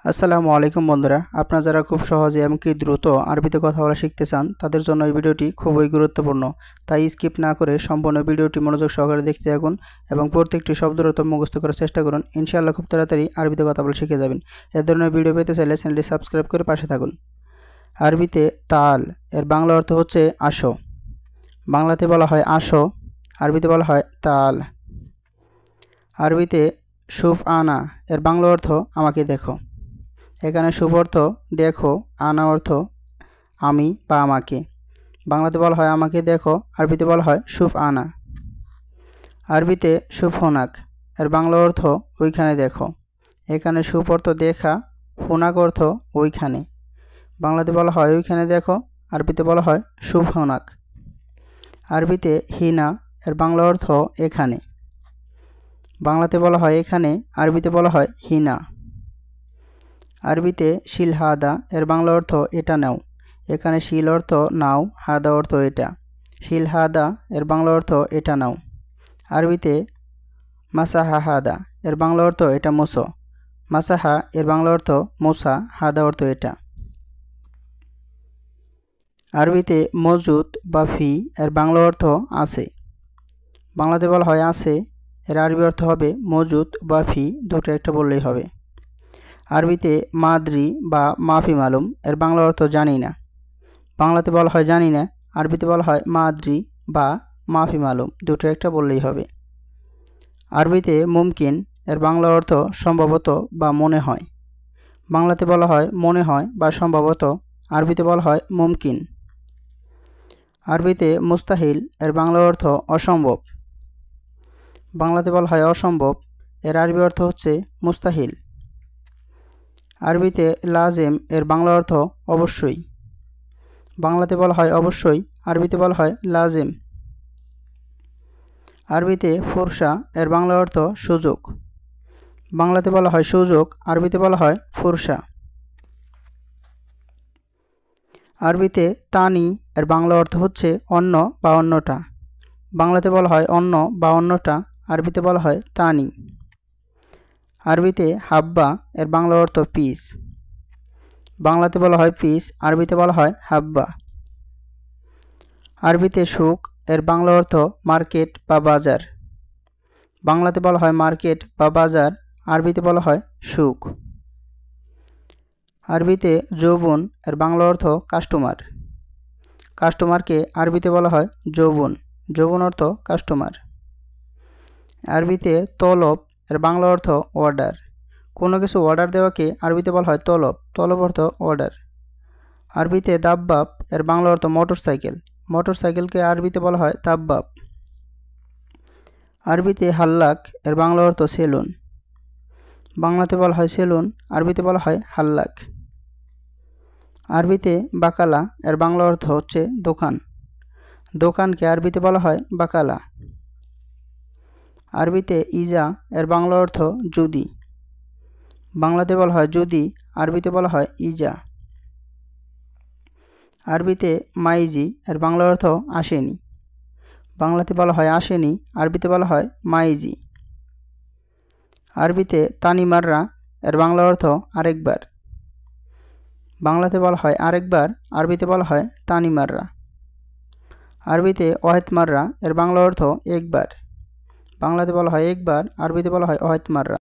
আসসালামু আলাইকুম বন্ধুরা, আপনারা যারা খুব সহজে এমনকি দ্রুত আরবিতে কথা বলা শিখতে চান তাদের জন্য এই ভিডিওটি খুবই গুরুত্বপূর্ণ। তাই স্কিপ না করে সম্পূর্ণ ভিডিওটি মনোযোগ সহকারে দেখতে থাকুন এবং প্রত্যেকটি শব্দের অর্থ মুখস্থ করার চেষ্টা করুন। ইনশাআল্লাহ খুব তাড়াতাড়ি আরবিতে কথা বলা শিখে যাবেন। এ ধরনের ভিডিও পেতে চাইলে চ্যানেলটি সাবস্ক্রাইব করে পাশে থাকুন। আরবিতে তাল এর বাংলা অর্থ হচ্ছে আসো। বাংলাতে বলা হয় আসো, আরবিতে বলা হয় তাল। আরবিতে শুফ আনা এর বাংলা অর্থ আমাকে দেখো। এখানে শুভ অর্থ দেখো, আনা অর্থ আমি বা আমাকে। বাংলাতে বলা হয় আমাকে দেখো, আরবিতে বলা হয় শুভ আনা। আরবিতে শুভ হোনাক এর বাংলা অর্থ ওইখানে দেখো। এখানে শুভ অর্থ দেখা, হোনাক অর্থ ওইখানে। বাংলাতে বলা হয় ওইখানে দেখো, আরবিতে বলা হয় শুভ হোনাক। আরবিতে হিনা এর বাংলা অর্থ এখানে। বাংলাতে বলা হয় এখানে, আরবিতে বলা হয় হিনা। আরবিতে শিল হাদা এর বাংলা অর্থ এটা নাও। এখানে শিল অর্থ নাও, হাদা অর্থ এটা। শিল হাদা এর বাংলা অর্থ এটা নাও। আরবিতে মাসাহা হাদা এর বাংলা অর্থ এটা মোছো। মাসাহা এর বাংলা অর্থ মোছা, হাদা অর্থ এটা। আরবিতে মজুদ বা ফি এর বাংলা অর্থ আছে। বাংলাতে বলা হয় আছে, এর আরবি অর্থ হবে মজুদ বা ফি, দুটো একটা বললেই হবে। আরবিতে মাদ্রি বা মাফি মালুম এর বাংলা অর্থ জানি না। বাংলাতে বলা হয় জানি না, আরবিতে বলা হয় মাদ্রি বা মাফি মালুম, দুটো একটা বললেই হবে। আরবিতে মুমকিন এর বাংলা অর্থ সম্ভবত বা মনে হয়। বাংলাতে বলা হয় মনে হয় বা সম্ভবত, আরবিতে বলা হয় মুমকিন। আরবিতে মুস্তাহিল এর বাংলা অর্থ অসম্ভব। বাংলাতে বলা হয় অসম্ভব, এর আরবি অর্থ হচ্ছে মুস্তাহিল। আরবিতে লাজেম এর বাংলা অর্থ অবশ্যই। বাংলাতে বলা হয় অবশ্যই, আরবিতে বলা হয় লাজেম। আরবিতে ফুরসা এর বাংলা অর্থ সুযোগ। বাংলাতে বলা হয় সুযোগ, আরবিতে বলা হয় ফুরসা। আরবিতে তানি এর বাংলা অর্থ হচ্ছে অন্য বা অন্যটা। বাংলাতে বলা হয় অন্য বা অন্যটা, আরবিতে বলা হয় তানি। আরবিতে হাব্বা এর বাংলা অর্থ পিস। বাংলাতে বলা হয় পিস, আরবিতে বলা হয় হাব্বা। আরবিতে সুক এর বাংলা অর্থ মার্কেট বা বাজার। বাংলাতে বলা হয় মার্কেট বা বাজার, আরবিতে বলা হয় সুক। আরবিতে যৌবন এর বাংলা অর্থ কাস্টমার। কাস্টমারকে আরবিতে বলা হয় যৌবন, যৌবন অর্থ কাস্টমার। আরবিতে তলব এর বাংলা অর্থ অর্ডার। কোনো কিছু অর্ডার দেওয়াকে আরবিতে বলা হয় তলব, তলব অর্থ অর্ডার। আরবিতে দাব্বাব এর বাংলা অর্থ মোটরসাইকেল। মোটরসাইকেলকে আরবিতে বলা হয় দাব্বাব। আরবিতে হাল্লাক এর বাংলা অর্থ সেলুন। বাংলাতে বলা হয় সেলুন, আরবিতে বলা হয় হাল্লাক। আরবিতে বাকালা এর বাংলা অর্থ হচ্ছে দোকান। দোকানকে আরবিতে বলা হয় বাকালা। আরবিতে ইজা এর বাংলা অর্থ যদি। বাংলাতে বলা হয় যদি, আরবিতে বলা হয় ইজা। আরবিতে মাইজি এর বাংলা অর্থ আসেনি। বাংলাতে বলা হয় আসেনি, আরবিতে বলা হয় মাইজি। আরবিতে তানি মাররা এর বাংলা অর্থ আরেকবার। বাংলাতে বলা হয় আরেকবার, আরবিতে বলা হয় তানি মাররা। আরবিতে ওয়াহেদ মাররা এর বাংলা অর্থ একবার। বাংলাতে বলা হয় একবার, আরবিতে বলা হয় ওয়াহেদ মাররা।